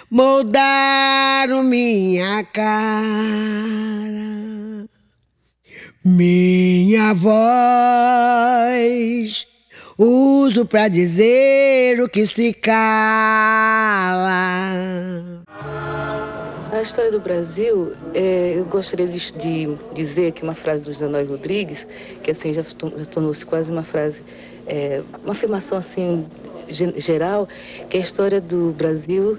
moldaram minha cara, minha voz uso pra dizer o que se cala. A história do Brasil, eu gostaria de dizer que uma frase do José Noé Rodrigues, que assim já tornou-se quase uma frase, uma afirmação assim geral, que a história do Brasil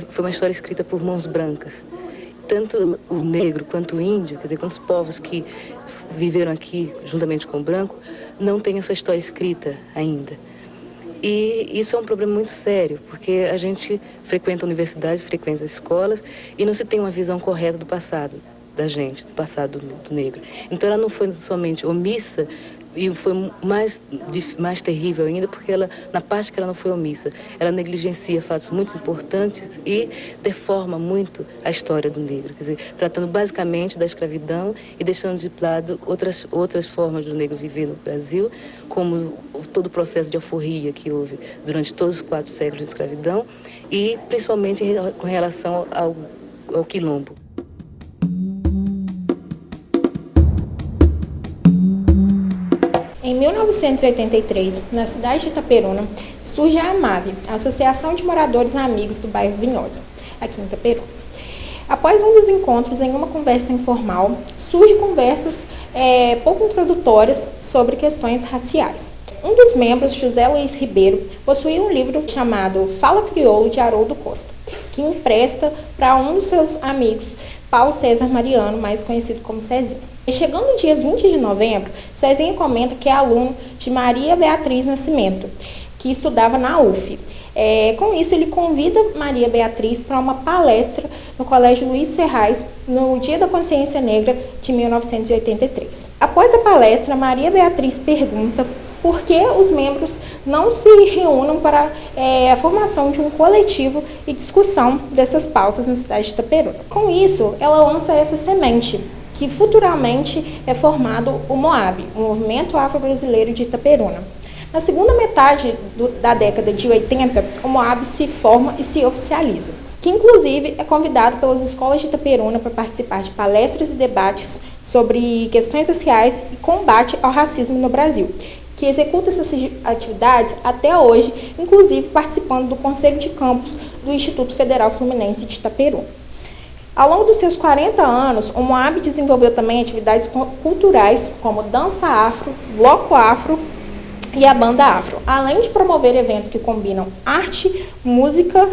foi uma história escrita por mãos brancas. Tanto o negro quanto o índio, quer dizer, quantos povos que viveram aqui juntamente com o branco, não têm a sua história escrita ainda. E isso é um problema muito sério, porque a gente frequenta universidades, frequenta escolas e não se tem uma visão correta do passado da gente, do passado do negro. Então ela não foi somente omissa, e foi mais terrível ainda, porque ela, na parte que ela não foi omissa, ela negligencia fatos muito importantes e deforma muito a história do negro, quer dizer, tratando basicamente da escravidão e deixando de lado outras formas do negro viver no Brasil, como todo o processo de alforria que houve durante todos os 4 séculos de escravidão e principalmente com relação ao quilombo. Em 1983, na cidade de Itaperuna, surge a AMAV, a Associação de Moradores Amigos do Bairro Vinhosa, aqui em Itaperuna. Após um dos encontros, em uma conversa informal, surgem conversas pouco introdutórias sobre questões raciais. Um dos membros, José Luiz Ribeiro, possuía um livro chamado Fala Crioulo, de Haroldo Costa, que empresta para um dos seus amigos, Paulo César Mariano, mais conhecido como Cezinha. E chegando no dia 20 de novembro, Cezinha comenta que é aluno de Maria Beatriz Nascimento, que estudava na UF. Com isso, ele convida Maria Beatriz para uma palestra no Colégio Luiz Ferraz, no Dia da Consciência Negra de 1983. Após a palestra, Maria Beatriz pergunta por que os membros não se reúnem para a formação de um coletivo e discussão dessas pautas na cidade de Itaperuna. Com isso, ela lança essa semente, que futuramente é formado o MOAB, o Movimento Afro-Brasileiro de Itaperuna. Na segunda metade da década de 80, o MOAB se forma e se oficializa, que inclusive é convidado pelas escolas de Itaperuna para participar de palestras e debates sobre questões raciais e combate ao racismo no Brasil, que executa essas atividades até hoje, inclusive participando do Conselho de Campus do Instituto Federal Fluminense de Itaperuna. Ao longo dos seus 40 anos, o MOAB desenvolveu também atividades culturais como dança afro, bloco afro e a banda afro, além de promover eventos que combinam arte, música,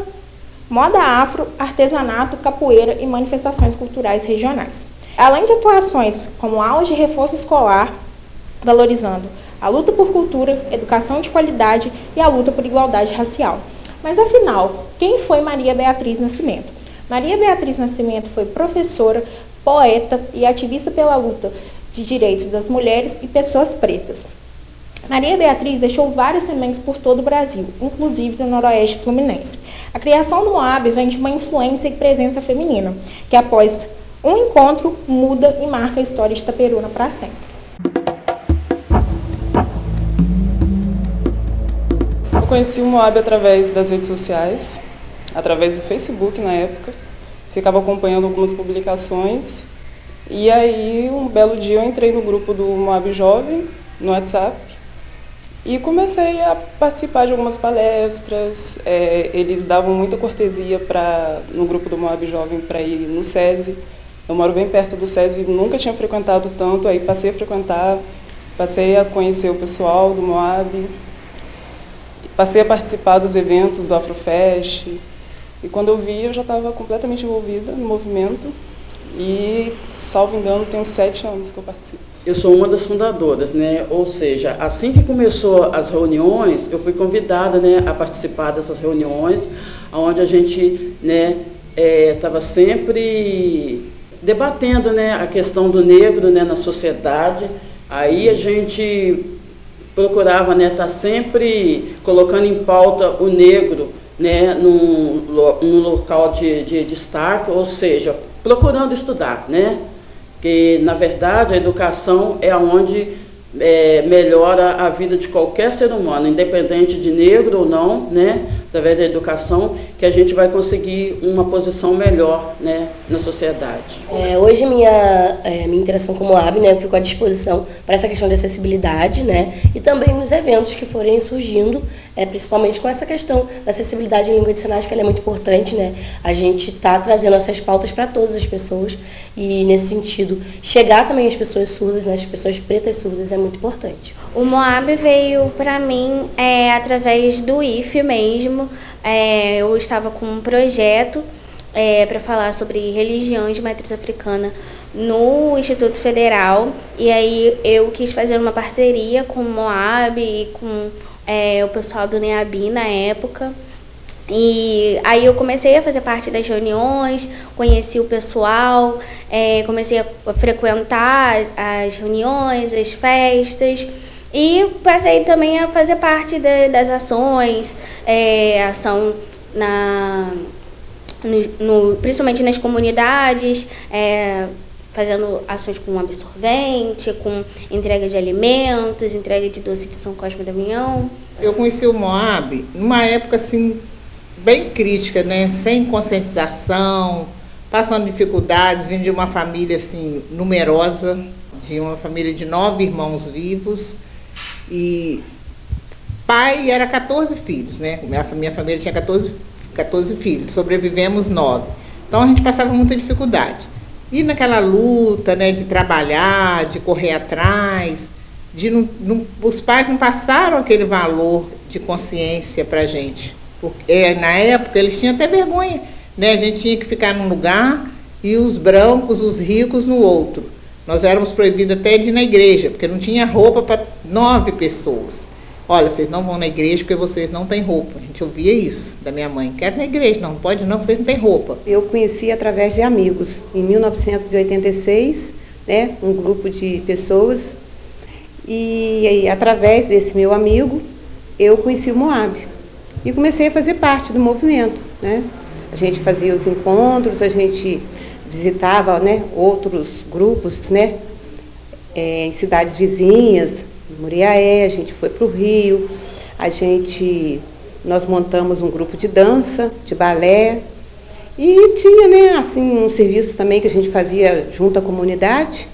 moda afro, artesanato, capoeira e manifestações culturais regionais. Além de atuações como aulas de reforço escolar, valorizando a luta por cultura, educação de qualidade e a luta por igualdade racial. Mas afinal, quem foi Maria Beatriz Nascimento? Maria Beatriz Nascimento foi professora, poeta e ativista pela luta de direitos das mulheres e pessoas pretas. Maria Beatriz deixou várias sementes por todo o Brasil, inclusive no Noroeste Fluminense. A criação do MOAB vem de uma influência e presença feminina, que após um encontro muda e marca a história de Itaperuna para sempre. Eu conheci o MOAB através das redes sociais, através do Facebook na época, ficava acompanhando algumas publicações e aí um belo dia eu entrei no grupo do MOAB Jovem, no WhatsApp, e comecei a participar de algumas palestras. Eles davam muita cortesia no grupo do MOAB Jovem para ir no SESI. Eu moro bem perto do SESI, nunca tinha frequentado tanto, aí passei a frequentar, passei a conhecer o pessoal do MOAB, passei a participar dos eventos do Afrofest. E quando eu vi, eu já estava completamente envolvida no movimento e, salvo engano, tem uns 7 anos que eu participo. Eu sou uma das fundadoras, né? Ou seja, assim que começou as reuniões, eu fui convidada, né, a participar dessas reuniões, onde a gente, né, estava sempre debatendo, né, a questão do negro, né, na sociedade. Aí a gente procurava, né, estar sempre colocando em pauta o negro, né, num local de destaque, ou seja, procurando estudar, né? Que, na verdade, a educação é onde melhora a vida de qualquer ser humano, independente de negro ou não, né? Através da educação, que que a gente vai conseguir uma posição melhor, né, na sociedade. Hoje minha interação com o Moab, né, eu fico à disposição para essa questão de acessibilidade, né, e também nos eventos que forem surgindo, principalmente com essa questão da acessibilidade em língua de sinais, que ela é muito importante, né, a gente está trazendo essas pautas para todas as pessoas e, nesse sentido, chegar também às pessoas surdas, né, as pessoas pretas surdas é muito importante. O Moab veio para mim através do IFE mesmo. Eu estava com um projeto para falar sobre religião de matriz africana no Instituto Federal, e aí eu quis fazer uma parceria com o Moab e com o pessoal do NEABI na época. E aí eu comecei a fazer parte das reuniões, conheci o pessoal, comecei a frequentar as reuniões, as festas, e passei também a fazer parte das ações, ação principalmente nas comunidades, fazendo ações com absorvente, com entrega de alimentos, entrega de doce de São Cosme e Damião. Eu conheci o Moab numa época assim bem crítica, né? Sem conscientização, passando dificuldades, vindo de uma família assim numerosa, de uma família de 9 irmãos vivos, e pai era 14 filhos, né? Minha família tinha 14 filhos, sobrevivemos 9. Então a gente passava muita dificuldade. E naquela luta, né, de trabalhar, de correr atrás, os pais não passaram aquele valor de consciência para a gente. Porque, na época, eles tinham até vergonha, né? A gente tinha que ficar num lugar e os brancos, os ricos, no outro. Nós éramos proibidos até de ir na igreja, porque não tinha roupa para 9 pessoas. Olha, vocês não vão na igreja porque vocês não têm roupa. A gente ouvia isso da minha mãe. Quero ir na igreja, não pode não, vocês não têm roupa. Eu conheci através de amigos. Em 1986, né, um grupo de pessoas, e através desse meu amigo, eu conheci o Moab. E comecei a fazer parte do movimento, né? A gente fazia os encontros, a gente visitava, né, outros grupos, né, em cidades vizinhas, Muriaé, a gente foi para o Rio, nós montamos um grupo de dança, de balé, e tinha, né, assim, um serviço também que a gente fazia junto à comunidade,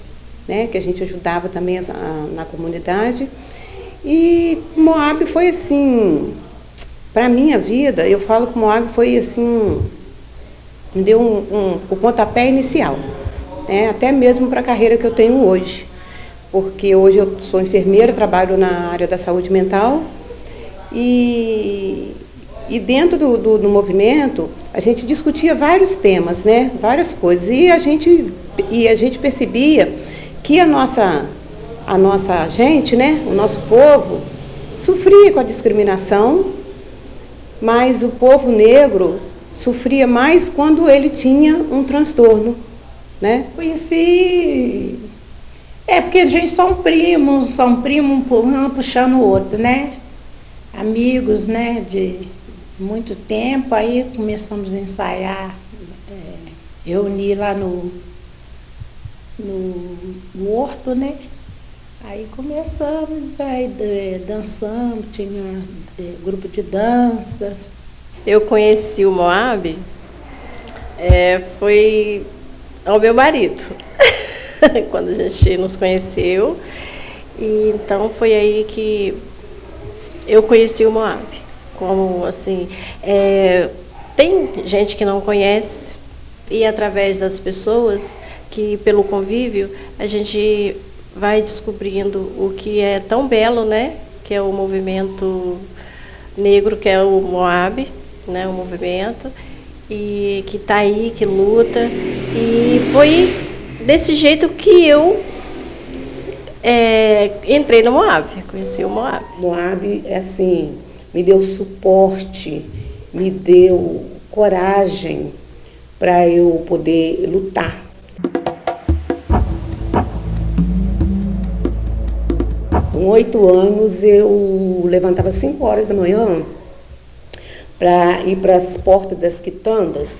né, que a gente ajudava também na comunidade. E Moab foi assim, para a minha vida, eu falo que Moab foi assim, me deu o pontapé inicial, né, até mesmo para a carreira que eu tenho hoje. Porque hoje eu sou enfermeira, trabalho na área da saúde mental, e dentro do movimento a gente discutia vários temas, né, várias coisas, e a gente percebia que a nossa gente, né, o nosso povo, sofria com a discriminação, mas o povo negro sofria mais quando ele tinha um transtorno, né? Conheci... porque a gente são primos, um puxando o outro, né? Amigos, né, de muito tempo, aí começamos a ensaiar, reunir lá no horto, né? Aí começamos, aí dançamos, tinha grupo de dança. Eu conheci o Moab, foi ao meu marido. Quando a gente nos conheceu, e então foi aí que eu conheci o Moab. Como assim, tem gente que não conhece, e através das pessoas, que pelo convívio, a gente vai descobrindo o que é tão belo, né, que é o movimento negro, que é o Moab, né, o movimento, e que está aí, que luta, e foi desse jeito que eu entrei no Moab, conheci o Moab. Moab, assim, me deu suporte, me deu coragem para eu poder lutar. Com 8 anos, eu levantava 5 horas da manhã para ir para as portas das quitandas,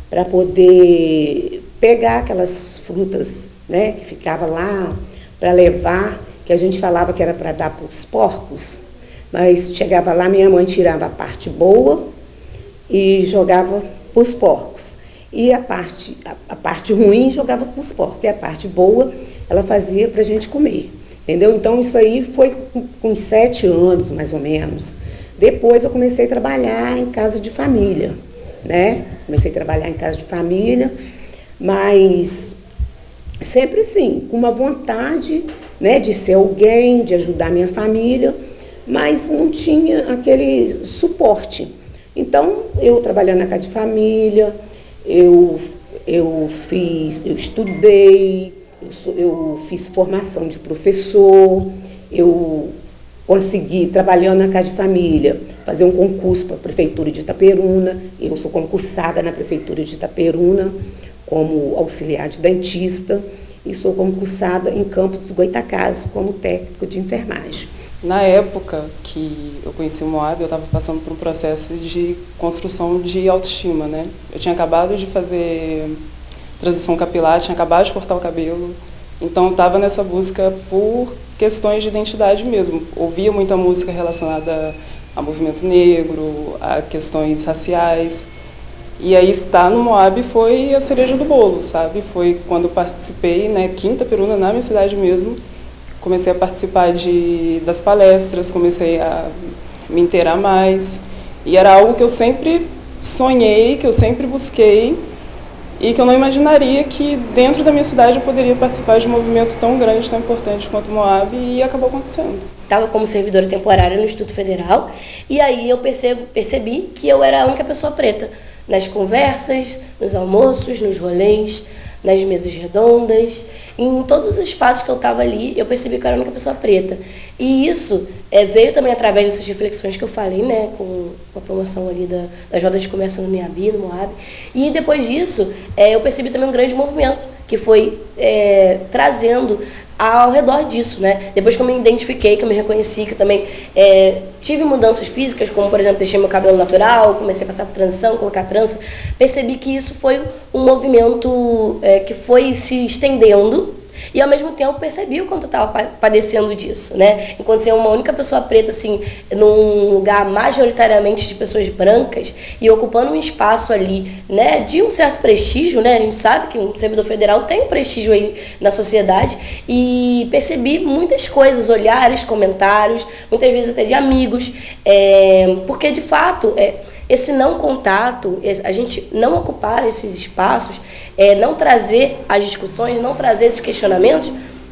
para poder pegar aquelas frutas, né, que ficava lá, para levar, que a gente falava que era para dar para os porcos, mas chegava lá, minha mãe tirava a parte boa e jogava para os porcos. E a parte ruim jogava para os porcos, e a parte boa ela fazia para a gente comer, entendeu? Então isso aí foi com 7 anos, mais ou menos. Depois eu comecei a trabalhar em casa de família, né? Comecei a trabalhar em casa de família, mas sempre assim, com uma vontade, né, de ser alguém, de ajudar minha família, mas não tinha aquele suporte. Então, eu trabalhando na casa de família, eu estudei, eu fiz formação de professor, eu consegui, trabalhando na casa de família, fazer um concurso para a Prefeitura de Itaperuna. Eu sou concursada na Prefeitura de Itaperuna como auxiliar de dentista e sou concursada em Campos dos Goitacazes como técnico de enfermagem. Na época que eu conheci o Moab, eu estava passando por um processo de construção de autoestima, né? Eu tinha acabado de fazer transição capilar, tinha acabado de cortar o cabelo, então eu estava nessa busca por questões de identidade mesmo. Ouvia muita música relacionada a movimento negro, a questões raciais. E aí estar no Moab foi a cereja do bolo, sabe? Foi quando eu participei, né, aqui em Itaperuna, na minha cidade mesmo. Comecei a participar das palestras, comecei a me inteirar mais. E era algo que eu sempre sonhei, que eu sempre busquei, e que eu não imaginaria que dentro da minha cidade eu poderia participar de um movimento tão grande, tão importante quanto o Moab, e acabou acontecendo. Estava como servidora temporária no Instituto Federal, e aí eu percebi que eu era a única pessoa preta nas conversas, nos almoços, nos rolês, nas mesas redondas, em todos os espaços que eu estava ali, eu percebi que eu era a única pessoa preta. E isso veio também através dessas reflexões que eu falei, né, com a promoção ali da roda de comércio no NIABI, no Moab. E depois disso, eu percebi também um grande movimento, que foi trazendo ao redor disso, né? Depois que eu me identifiquei, que eu me reconheci, que eu também tive mudanças físicas, como, por exemplo, deixei meu cabelo natural, comecei a passar por transição, colocar trança, percebi que isso foi um movimento que foi se estendendo, e ao mesmo tempo percebi o quanto eu estava padecendo disso, né? Enquanto ser uma única pessoa preta, assim, num lugar majoritariamente de pessoas brancas e ocupando um espaço ali, né, de um certo prestígio, né? A gente sabe que um servidor federal tem um prestígio aí na sociedade, e percebi muitas coisas, olhares, comentários, muitas vezes até de amigos, porque de fato esse não contato, a gente não ocupar esses espaços, não trazer as discussões, não trazer esses questionamentos,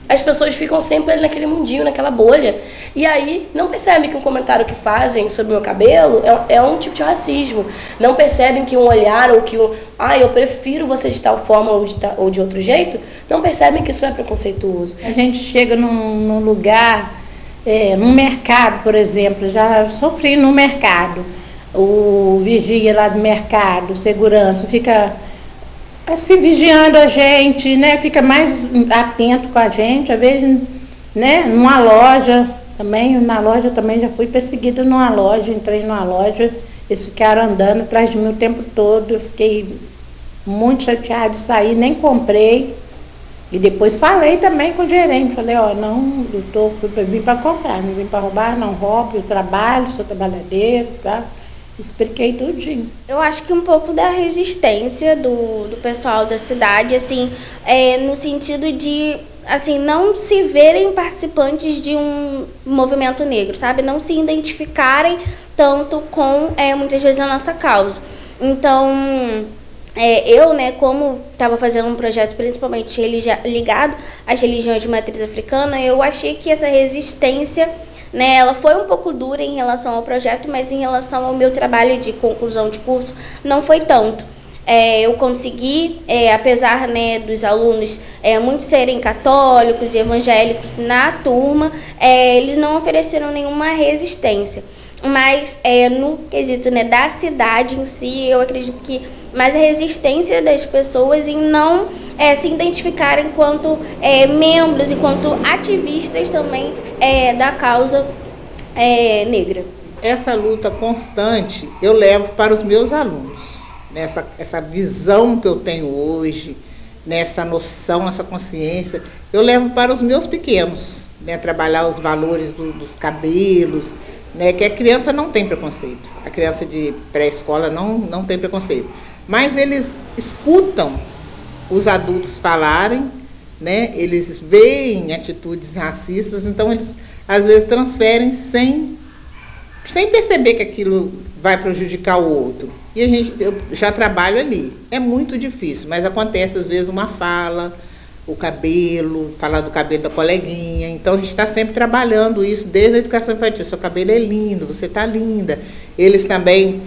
as pessoas ficam sempre ali naquele mundinho, naquela bolha. E aí não percebem que um comentário que fazem sobre o meu cabelo é um tipo de racismo. Não percebem que um olhar ou que eu prefiro você de tal forma ou de outro jeito, não percebem que isso é preconceituoso. A gente chega num lugar, num mercado, por exemplo, já sofri no mercado. O vigia lá do mercado, o segurança, fica assim vigiando a gente, né? Fica mais atento com a gente, às vezes, né? Numa loja também, já fui perseguida numa loja, entrei numa loja, eles ficaram andando atrás de mim o tempo todo, eu fiquei muito chateada de sair, nem comprei. E depois falei também com o gerente, falei, não, doutor, vim para comprar, não vim para roubar, não roubo, eu trabalho, sou trabalhadeiro, tá? Expliquei tudinho. Eu acho que um pouco da resistência do pessoal da cidade, assim, no sentido de, assim, não se verem participantes de um movimento negro, sabe? Não se identificarem tanto com, muitas vezes, a nossa causa. Então, eu, né, como estava fazendo um projeto principalmente ligado às religiões de matriz africana, eu achei que essa resistência, né, ela foi um pouco dura em relação ao projeto, mas em relação ao meu trabalho de conclusão de curso, não foi tanto. Eu consegui, apesar, né, dos alunos muitos serem católicos e evangélicos na turma, eles não ofereceram nenhuma resistência. Mas no quesito, né, da cidade em si, eu acredito que mais a resistência das pessoas em não se identificarem enquanto membros, enquanto ativistas também da causa negra. Essa luta constante eu levo para os meus alunos. Essa visão que eu tenho hoje, nessa noção, essa consciência, eu levo para os meus pequenos, né? Trabalhar os valores dos cabelos, né, que a criança não tem preconceito. A criança de pré-escola não tem preconceito. Mas eles escutam os adultos falarem, né, eles veem atitudes racistas, então eles às vezes transferem sem perceber que aquilo vai prejudicar o outro. E eu já trabalho ali. É muito difícil, mas acontece às vezes uma fala, o cabelo, falar do cabelo da coleguinha. Então a gente está sempre trabalhando isso desde a educação infantil. Seu cabelo é lindo, você está linda. Eles também,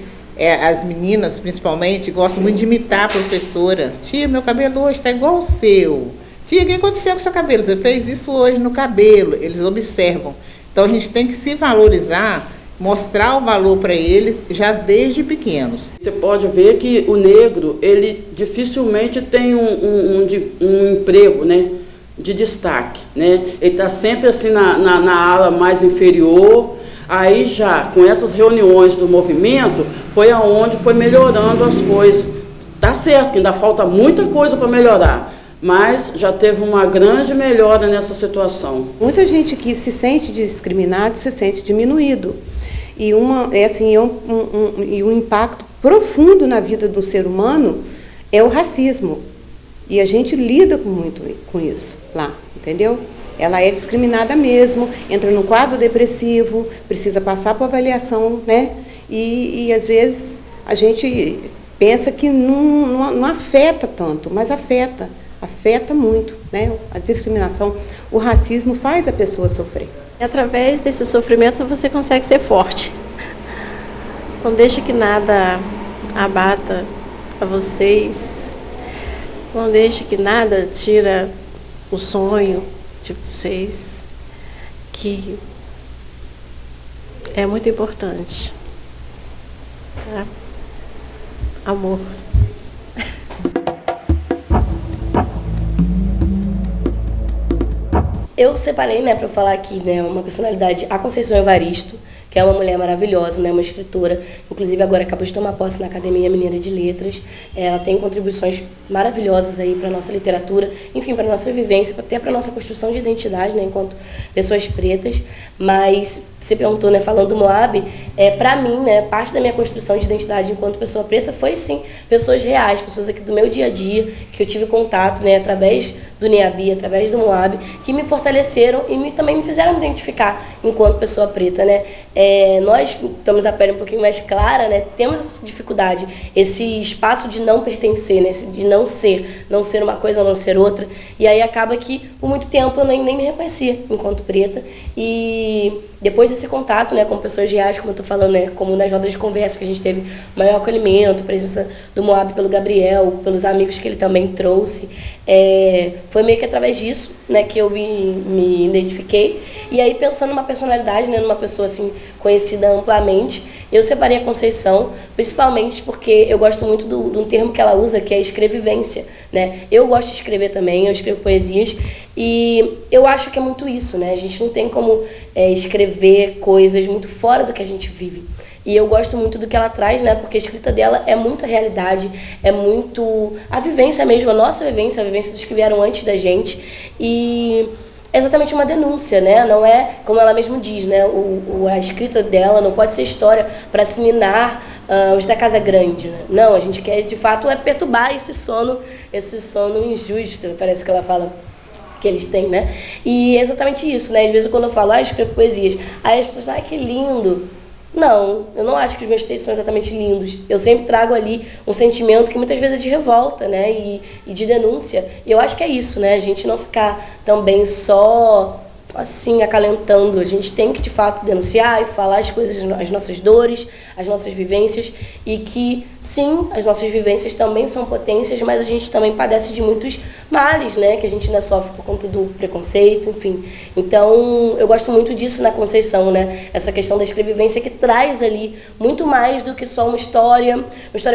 as meninas principalmente, gostam muito de imitar a professora. Tia, meu cabelo hoje está igual ao seu. Tia, o que aconteceu com o seu cabelo? Você fez isso hoje no cabelo. Eles observam. Então a gente tem que se valorizar, mostrar o valor para eles já desde pequenos. Você pode ver que o negro, ele dificilmente tem um emprego, né, de destaque, né? Ele está sempre assim na ala mais inferior. Aí já, com essas reuniões do movimento, foi aonde foi melhorando as coisas. Tá certo que ainda falta muita coisa para melhorar, mas já teve uma grande melhora nessa situação. Muita gente que se sente discriminado, se sente diminuído. E um impacto profundo na vida do ser humano é o racismo. E a gente lida muito com isso lá, entendeu? Ela é discriminada mesmo, entra no quadro depressivo, precisa passar por avaliação, né? E às vezes a gente pensa que não afeta tanto, mas afeta muito, né? A discriminação, o racismo faz a pessoa sofrer. Através desse sofrimento você consegue ser forte. Não deixe que nada abata a vocês. Não deixe que nada tira o sonho de vocês, que é muito importante. Tá? Amor. Eu separei, né, para falar aqui, né, uma personalidade, a Conceição Evaristo, que é uma mulher maravilhosa, né, uma escritora, inclusive agora acabou de tomar posse na Academia Mineira de Letras. Ela tem contribuições maravilhosas aí para a nossa literatura, enfim, para a nossa vivência, até para a nossa construção de identidade, né, enquanto pessoas pretas. Mas você perguntou, né, falando do Moab, para mim, né, parte da minha construção de identidade enquanto pessoa preta foi, sim, pessoas reais, pessoas aqui do meu dia a dia, que eu tive contato, né, através do NEABI, através do Moab, que me fortaleceram e também me fizeram me identificar enquanto pessoa preta, né. Nós temos a pele um pouquinho mais clara, né, temos essa dificuldade, esse espaço de não pertencer, né, de não ser uma coisa ou não ser outra, e aí acaba que por muito tempo eu nem me reconhecia enquanto preta. E depois desse contato, né, com pessoas reais, como eu estou falando, né, como nas rodas de conversa que a gente teve maior acolhimento, a presença do Moab pelo Gabriel, pelos amigos que ele também trouxe, foi meio que através disso, né, que eu me identifiquei. E aí, pensando numa personalidade, né, numa pessoa assim conhecida amplamente, eu separei a Conceição, principalmente porque eu gosto muito de um termo que ela usa, que é escrevivência, né? Eu gosto de escrever também, eu escrevo poesias, e eu acho que é muito isso, né? A gente não tem como escrever coisas muito fora do que a gente vive. E eu gosto muito do que ela traz, né? Porque a escrita dela é muita realidade, é muito a vivência mesmo, a nossa vivência, a vivência dos que vieram antes da gente. E é exatamente uma denúncia, né? Não é, como ela mesma diz, né? A escrita dela não pode ser história para se ninar os da casa grande, né? Não, a gente quer, de fato, perturbar esse sono injusto, parece que ela fala que eles têm, né? E é exatamente isso, né? Às vezes, quando eu falo, eu escrevo poesias, aí as pessoas, ai, que lindo. Não, eu não acho que os meus textos são exatamente lindos. Eu sempre trago ali um sentimento que muitas vezes é de revolta, né, e de denúncia. E eu acho que é isso, né, a gente não ficar também só assim acalentando. A gente tem que de fato denunciar e falar as coisas, as nossas dores, as nossas vivências, e que sim, as nossas vivências também são potências, mas a gente também padece de muitos males, né, que a gente ainda sofre por conta do preconceito, enfim. Então, eu gosto muito disso na Conceição, né, essa questão da escrevivência que traz ali muito mais do que só uma história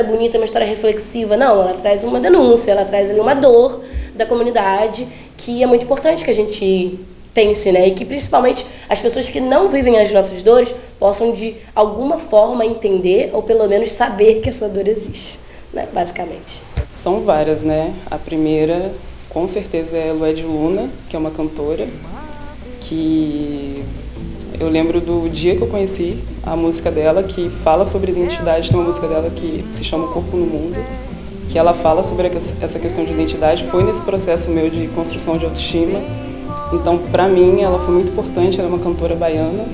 bonita, uma história reflexiva. Não, ela traz uma denúncia, ela traz ali uma dor da comunidade, que é muito importante que a gente pense, né? E que principalmente as pessoas que não vivem as nossas dores possam de alguma forma entender ou pelo menos saber que essa dor existe, né? Basicamente. São várias, né? A primeira, com certeza, é Lued Luna, que é uma cantora que Eu lembro do dia que eu conheci a música dela, que fala sobre identidade. Tem uma música dela que se chama O Corpo no Mundo, que ela fala sobre essa questão de identidade. Foi nesse processo meu de construção de autoestima. Então, para mim, ela foi muito importante. Ela é uma cantora baiana.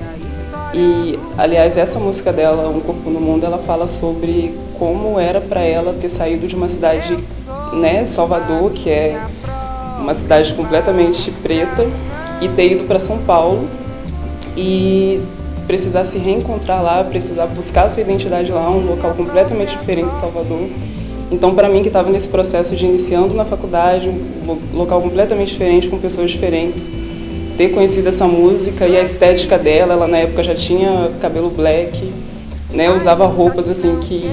E, aliás, essa música dela, Um Corpo no Mundo, ela fala sobre como era para ela ter saído de uma cidade, né, Salvador, que é uma cidade completamente preta, e ter ido para São Paulo e precisar se reencontrar lá, precisar buscar a sua identidade lá, um local completamente diferente de Salvador. Então, para mim, que estava nesse processo de iniciando na faculdade, um local completamente diferente, com pessoas diferentes, ter conhecido essa música e a estética dela, ela na época já tinha cabelo black, né, usava roupas assim que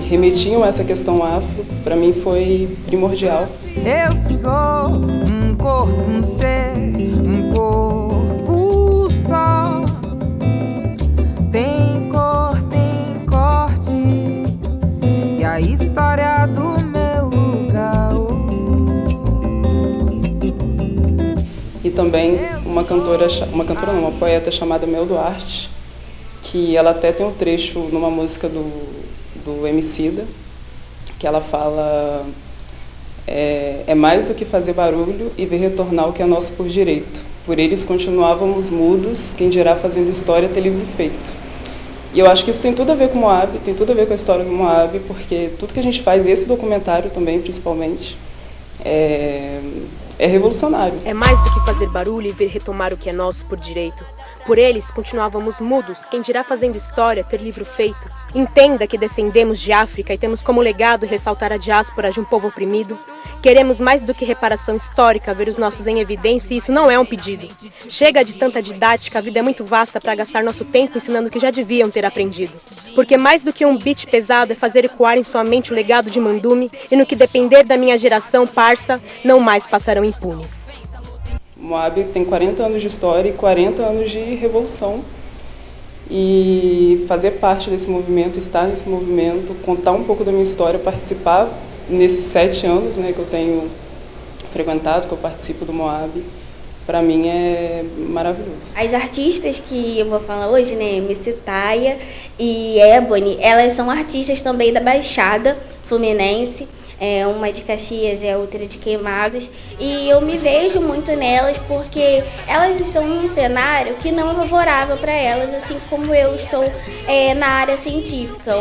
remetiam a essa questão afro, para mim foi primordial. Eu sou um corpo, um ser, um corpo só. Tem cor, tem corte, e a história do meu lugar. E também uma poeta chamada Mel Duarte, que ela até tem um trecho numa música do Emicida, que ela fala: é mais do que fazer barulho e ver retornar o que é nosso por direito. Por eles continuávamos mudos, quem dirá fazendo história ter livro feito. E eu acho que isso tem tudo a ver com Moab, tem tudo a ver com a história do Moab, porque tudo que a gente faz, esse documentário também, principalmente, é revolucionário. É mais do que fazer barulho e ver retomar o que é nosso por direito. Por eles continuávamos mudos, quem dirá fazendo história ter livro feito. Entenda que descendemos de África e temos como legado ressaltar a diáspora de um povo oprimido. Queremos mais do que reparação histórica, ver os nossos em evidência, e isso não é um pedido. Chega de tanta didática, a vida é muito vasta para gastar nosso tempo ensinando o que já deviam ter aprendido. Porque mais do que um beat pesado é fazer ecoar em sua mente o legado de Mandume, e no que depender da minha geração, parça, não mais passarão impunes. Moab tem 40 anos de história e 40 anos de revolução. E fazer parte desse movimento, estar nesse movimento, contar um pouco da minha história, participar nesses 7 anos, né, que eu tenho frequentado, que eu participo do Moab, para mim é maravilhoso. As artistas que eu vou falar hoje, né, Missy Taia e Ebony, elas são artistas também da Baixada Fluminense. Uma de Caxias e a outra de Queimados, e eu me vejo muito nelas porque elas estão num cenário que não é favorável para elas, assim como eu estou na área científica,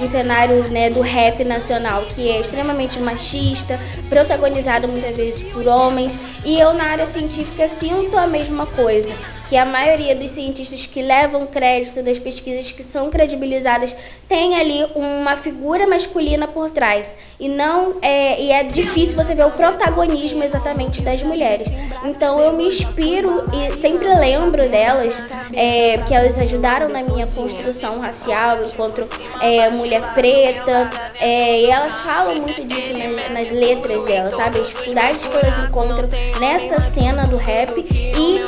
um cenário, né, do rap nacional que é extremamente machista, protagonizado muitas vezes por homens, e eu na área científica sinto a mesma coisa, que a maioria dos cientistas que levam crédito das pesquisas que são credibilizadas tem ali uma figura masculina por trás. E é difícil você ver o protagonismo exatamente das mulheres. Então eu me inspiro e sempre lembro delas, porque elas ajudaram na minha construção racial enquanto mulher preta. E elas falam muito disso nas letras delas, sabe? As dificuldades que elas encontram nessa cena do rap e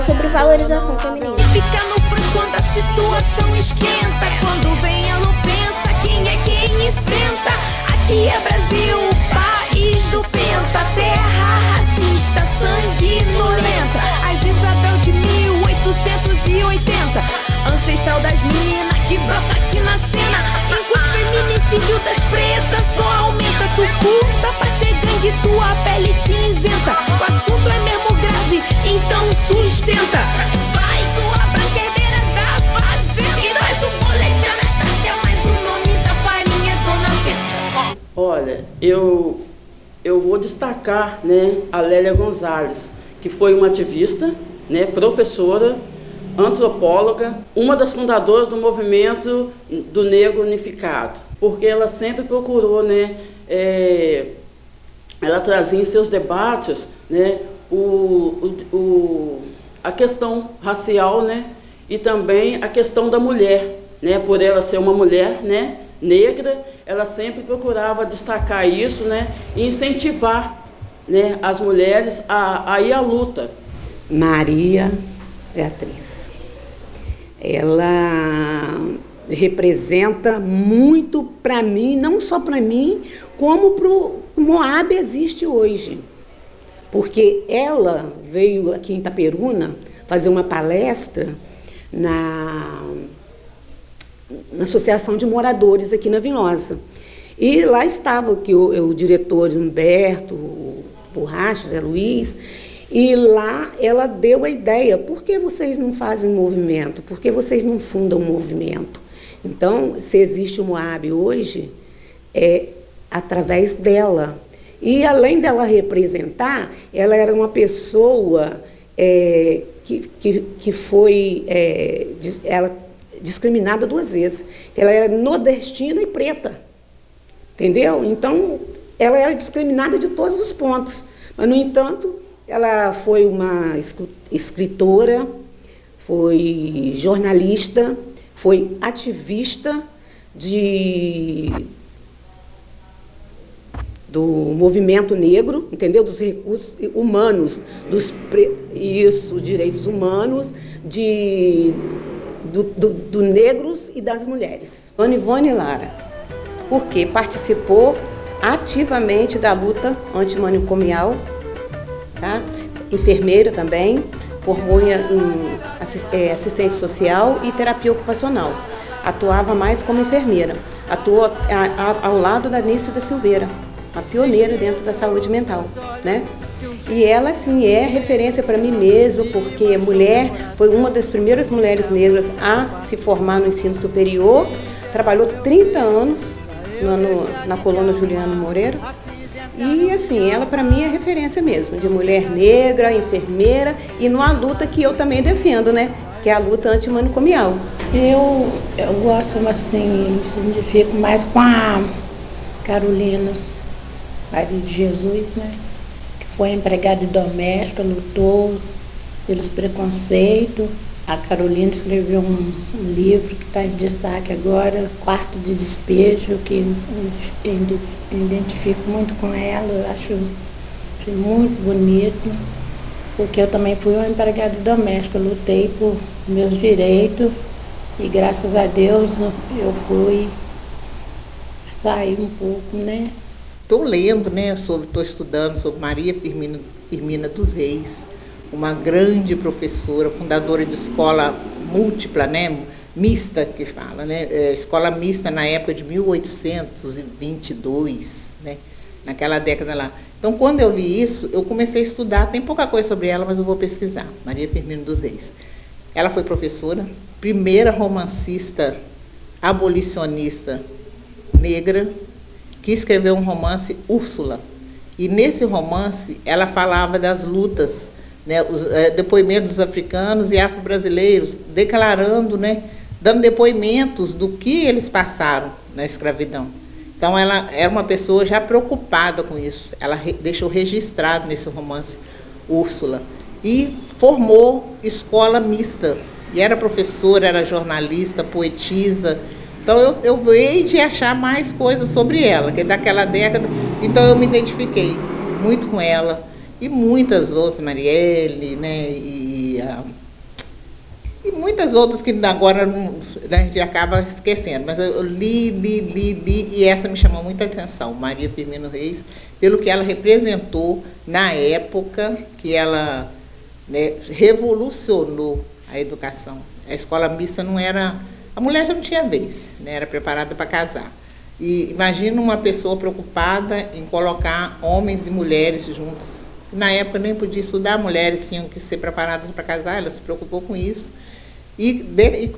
sobre valorização feminina. Fica no front quando a situação esquenta, quando vem a ofensa, quem é quem enfrenta? Aqui é Brasil, país do penta, terra racista, sanguinolenta. As Isabel de 1880, ancestral das meninas que brota aqui na cena. Enquanto o feminicídio das pretas só aumenta, tu curta pra ser gangue, tua pele te isenta. O assunto é mesmo grave, então sustenta. Vai sua branquedeira da fazenda e nós o boletim Anastácia, mas o nome da farinha é Dona Benta. Olha, eu vou destacar, né, a Lélia Gonzalez, que foi uma ativista, né, professora, antropóloga, uma das fundadoras do movimento do negro unificado, porque ela sempre procurou, né, ela trazia em seus debates, né, a questão racial, né, e também a questão da mulher, né, por ela ser uma mulher, né, negra, ela sempre procurava destacar isso, né, e incentivar, né, as mulheres a ir à luta. Maria Beatriz, ela representa muito para mim, não só para mim, como para o Moab existe hoje. Porque ela veio aqui em Itaperuna fazer uma palestra na Associação de Moradores aqui na Vinhosa. E lá estava o diretor Humberto, o Borracha, Zé Luiz, e lá ela deu a ideia: por que vocês não fazem um movimento? Por que vocês não fundam um movimento? Então, se existe o Moab hoje, é através dela. E, além dela representar, ela era uma pessoa que foi ela discriminada 2 vezes. Ela era nordestina e preta, entendeu? Então, ela era discriminada de todos os pontos. Mas, no entanto, ela foi uma escritora, foi jornalista, foi ativista do movimento negro, entendeu? Dos recursos humanos, direitos humanos, do negros e das mulheres. Dona Ivone Lara, porque participou ativamente da luta antimanicomial, tá? Enfermeira também, formou em assistente social e terapia ocupacional. Atuava mais como enfermeira. Atuou ao lado da Nícia da Silveira, uma pioneira dentro da saúde mental, né? E ela, assim, é referência para mim mesma, porque foi uma das primeiras mulheres negras a se formar no ensino superior, trabalhou 30 anos na colônia Juliano Moreira. E, assim, ela para mim é referência mesmo, de mulher negra, enfermeira, e numa luta que eu também defendo, né? Que é a luta antimanicomial. Eu gosto, assim, me identifico mais com a Carolina, Maria de Jesus, né? Que foi empregada doméstica, lutou pelos preconceitos. A Carolina escreveu um livro que está em destaque agora, Quarto de Despejo, que eu identifico muito com ela, eu acho muito bonito, porque eu também fui uma empregada doméstica, lutei por meus direitos e graças a Deus eu fui sair um pouco, né? Estou lendo, né, estou estudando sobre Maria Firmina dos Reis, uma grande professora, fundadora de escola múltipla, né, mista que fala, né, escola mista na época de 1822, né, naquela década lá. Então, quando eu li isso, eu comecei a estudar, tem pouca coisa sobre ela, mas eu vou pesquisar, Maria Firmina dos Reis. Ela foi professora, primeira romancista abolicionista negra, que escreveu um romance, Úrsula. E nesse romance, ela falava das lutas, né, os depoimentos dos africanos e afro-brasileiros, declarando, né, dando depoimentos do que eles passaram na escravidão. Então, ela era uma pessoa já preocupada com isso. Ela deixou registrado nesse romance, Úrsula. E formou escola mista. E era professora, era jornalista, poetisa. Então, eu veio de achar mais coisas sobre ela, que é daquela década. Então, eu me identifiquei muito com ela. E muitas outras, Marielle, né, e muitas outras que agora a gente acaba esquecendo. Mas eu li, e essa me chamou muita atenção, Maria Firmina Reis, pelo que ela representou na época que ela, né, revolucionou a educação. A escola mista não era... A mulher já não tinha vez, né, era preparada para casar. E imagina uma pessoa preocupada em colocar homens e mulheres juntos. Na época nem podia estudar, mulheres tinham que ser preparadas para casar, ela se preocupou com isso. E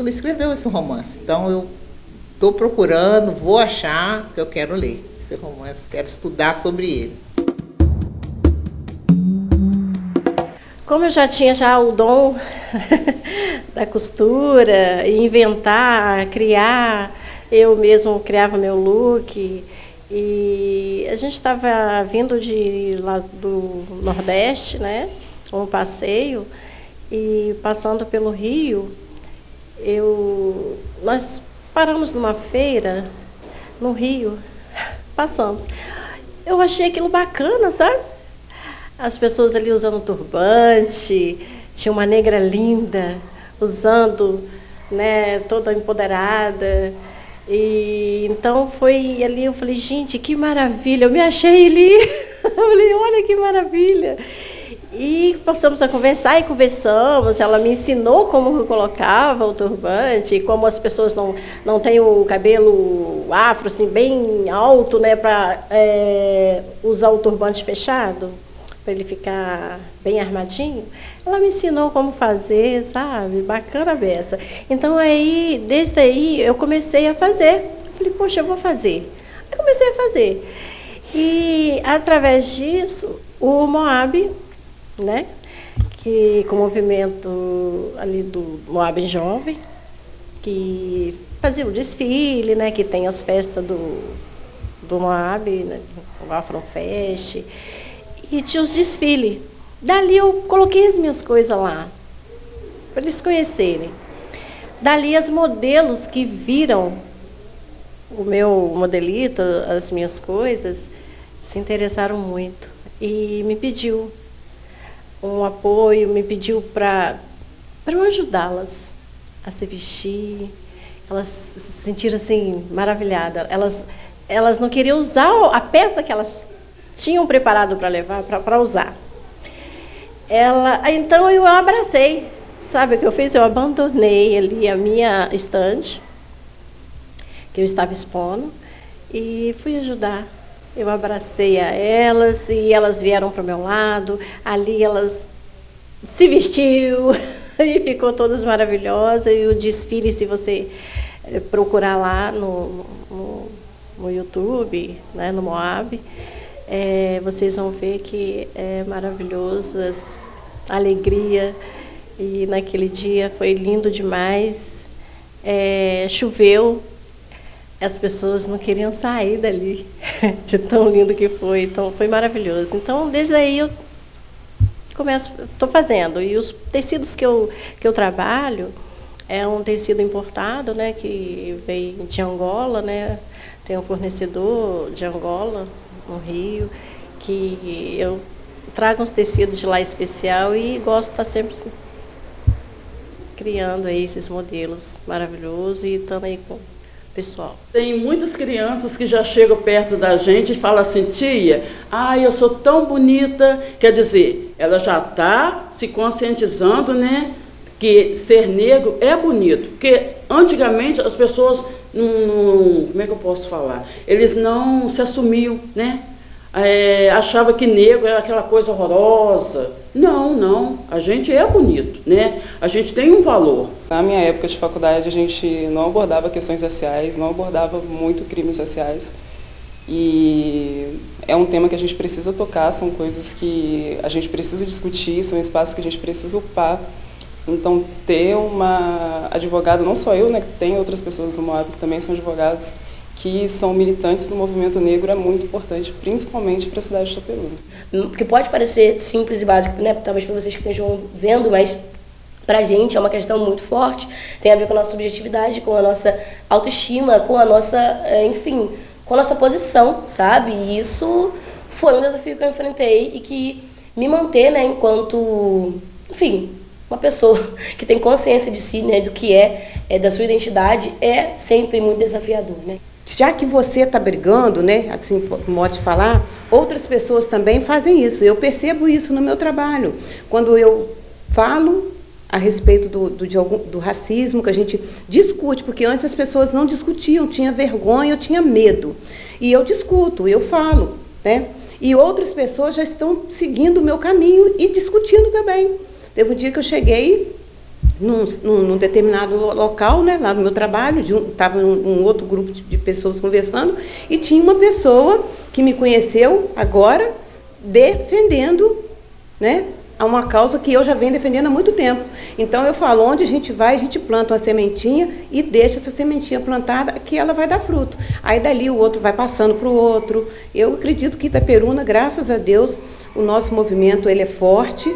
escreveu esse romance. Então, eu estou procurando, vou achar, que eu quero ler esse romance, quero estudar sobre ele. Como eu já tinha o dom da costura, inventar, criar, eu mesmo criava meu look. E a gente estava vindo lá do Nordeste, né, um passeio, e passando pelo Rio, nós paramos numa feira no Rio, passamos. Eu achei aquilo bacana, sabe? As pessoas ali usando turbante, tinha uma negra linda, usando, né, toda empoderada. E então foi ali, eu falei, gente, que maravilha, eu me achei ali. Eu falei, olha que maravilha. E passamos a conversar e conversamos. Ela me ensinou como eu colocava o turbante, como as pessoas não têm o cabelo afro assim, bem alto, né, para usar o turbante fechado, para ele ficar bem armadinho. Ela me ensinou como fazer, sabe? Bacana a beça. Então, aí, desde aí, eu comecei a fazer. Eu falei, poxa, eu vou fazer. Aí comecei a fazer. E, através disso, o Moab, né, que com o movimento ali do Moab Jovem, que fazia o desfile, né, que tem as festas do Moab, né, o Afronfest, e tinha os desfiles. Dali eu coloquei as minhas coisas lá, para eles conhecerem. Dali as modelos que viram o meu modelito, as minhas coisas, se interessaram muito e me pediu um apoio, me pediu para eu ajudá-las a se vestir. Elas se sentiram assim maravilhadas. Elas não queriam usar a peça que elas tinham preparado para levar, para usar. Então eu abracei. Sabe o que eu fiz? Eu abandonei ali a minha estande, que eu estava expondo, e fui ajudar. Eu abracei a elas e elas vieram para o meu lado. Ali elas se vestiu e ficou todas maravilhosas. E o desfile, se você procurar lá no YouTube, né, no Moab, vocês vão ver que é maravilhoso, a alegria. E naquele dia foi lindo demais. Choveu. As pessoas não queriam sair dali, de tão lindo que foi. Então, foi maravilhoso. Então, desde aí, eu estou fazendo. E os tecidos que eu trabalho, é um tecido importado, né, que veio de Angola, né? Tem um fornecedor de Angola, no Rio, que eu trago uns tecidos de lá especial e gosto de estar sempre criando aí esses modelos maravilhosos e estando aí com pessoal. Tem muitas crianças que já chegam perto da gente e falam assim, tia, eu sou tão bonita. Quer dizer, ela já está se conscientizando, né, que ser negro é bonito. Porque antigamente as pessoas não, como é que eu posso falar? Eles não se assumiam, né? Achava que negro era aquela coisa horrorosa. Não, a gente é bonito, né? A gente tem um valor. Na minha época de faculdade, a gente não abordava questões raciais, não abordava muito crimes raciais. E é um tema que a gente precisa tocar, são coisas que a gente precisa discutir, são espaços que a gente precisa ocupar. Então, ter uma advogada, não só eu, né, tem outras pessoas do Moab que também são advogados, que são militantes do movimento negro, é muito importante, principalmente para a cidade de Itaperuna. Porque pode parecer simples e básico, né? Talvez para vocês que estejam vendo, mas para a gente é uma questão muito forte. Tem a ver com a nossa subjetividade, com a nossa autoestima, com a nossa, enfim, com a nossa posição, sabe? E isso foi um desafio que eu enfrentei e que me manter, né, enquanto, enfim, uma pessoa que tem consciência de si, né, do que da sua identidade, é sempre muito desafiador, né? Já que você está brigando, né, assim, modo de falar, outras pessoas também fazem isso. Eu percebo isso no meu trabalho. Quando eu falo a respeito do racismo, que a gente discute, porque antes as pessoas não discutiam, tinha vergonha, eu tinha medo. E eu discuto, eu falo, né? E outras pessoas já estão seguindo o meu caminho e discutindo também. Teve um dia que eu cheguei num determinado local, né, lá no meu trabalho, estava um outro grupo de pessoas conversando, e tinha uma pessoa que me conheceu agora defendendo, né, uma causa que eu já venho defendendo há muito tempo. Então eu falo, onde a gente vai, a gente planta uma sementinha e deixa essa sementinha plantada que ela vai dar fruto. Aí dali o outro vai passando para o outro. Eu acredito que Itaperuna, graças a Deus, o nosso movimento ele é forte.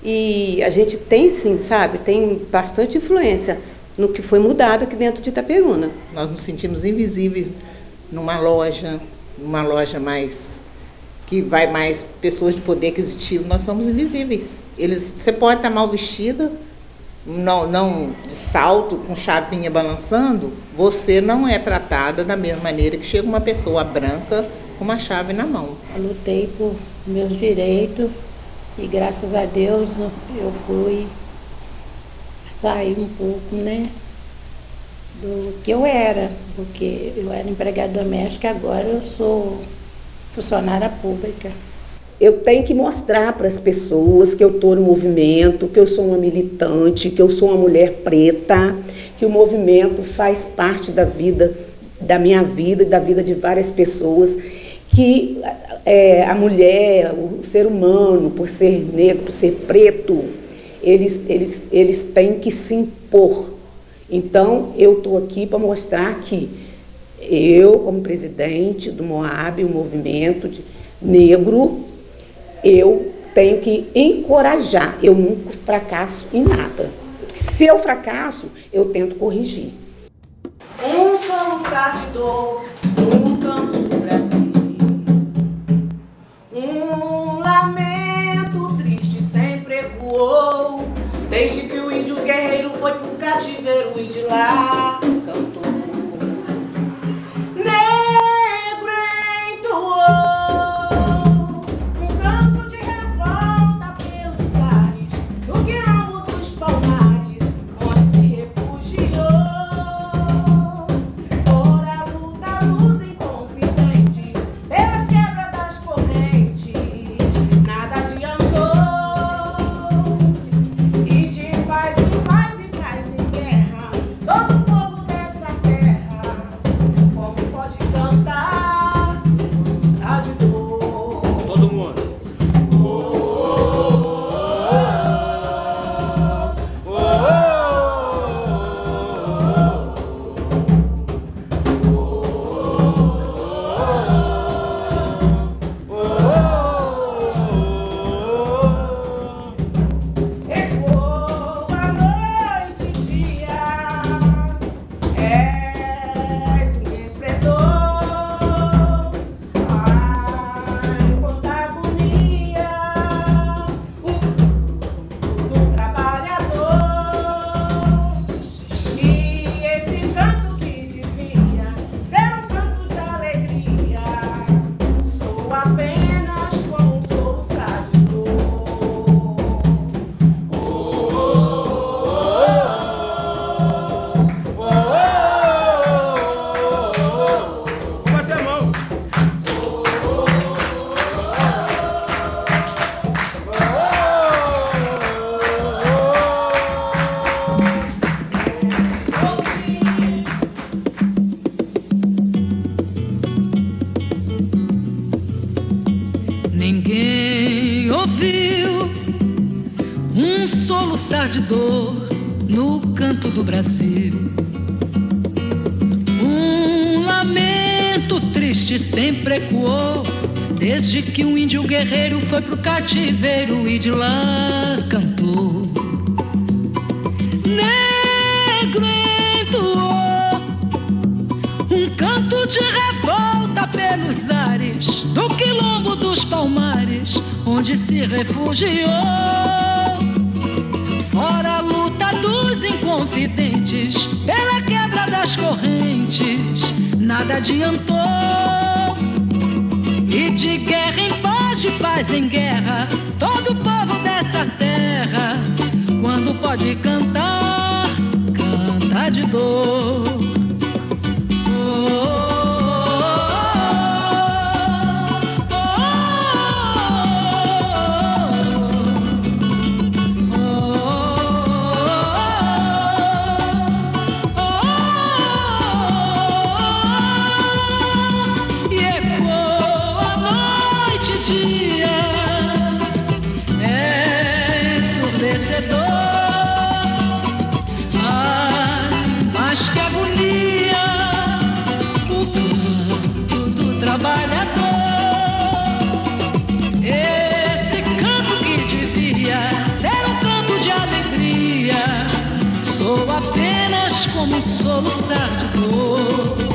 E a gente tem, sim, sabe, tem bastante influência no que foi mudado aqui dentro de Itaperuna. Nós nos sentimos invisíveis numa loja mais que vai mais pessoas de poder aquisitivo, nós somos invisíveis. Você pode estar mal vestida, não de salto, com chavinha balançando, você não é tratada da mesma maneira que chega uma pessoa branca com uma chave na mão. Eu lutei por meus direitos E graças a Deus eu fui sair um pouco, né, do que eu era, porque eu era empregada doméstica, agora eu sou funcionária pública. Eu tenho que mostrar para as pessoas que eu estou no movimento, que eu sou uma militante, que eu sou uma mulher preta, que o movimento faz parte da vida, da minha vida e da vida de várias pessoas, que a mulher, o ser humano, por ser negro, por ser preto, eles têm que se impor. Então, eu estou aqui para mostrar que eu, como presidente do MOAB, o movimento negro, eu tenho que encorajar, eu nunca fracasso em nada. Se eu fracasso, eu tento corrigir. Um soluçar de dor no canto do Brasil, um lamento triste sempre ecoou, desde que o índio guerreiro foi pro cativeiro e de lá cantou. Negro entoou um canto de revolta pelos ares, no quilombo dos Palmares, onde se refugiou. Ora luta luz inconfidentes, pelas quebras das correntes, nada adiantou. E de paz em paz e paz em guerra, todo o povo dessa terra, como pode cantar a de dor? Todo mundo. Ecoou a noite e dia, és um esplendor. Ai, quanta agonia, do trabalhador. E esse canto que devia ser um canto de alegria, sou apenas com um soluçar de dor. Bate a mão. Ninguém ouviu um soluçar de dor no canto do Brasil. Um lamento triste sempre ecoou, desde que um índio guerreiro foi pro cativeiro e de lá cantou. Negro entoou um canto de revolta pelos ares do quilombo dos Palmares, onde se refugiou. Fora a luta dos inconfidentes, pela quebra das correntes, nada adiantou. E de guerra em paz, de paz em guerra, todo o povo dessa terra, quando pode cantar, canta de dor. E ecoa a noite e dia, é ensurdecedor. Ai, mas que agonia, o canto do trabalhador. Esse canto que devia ser um canto de alegria, sou apenas como um soluçar de dor.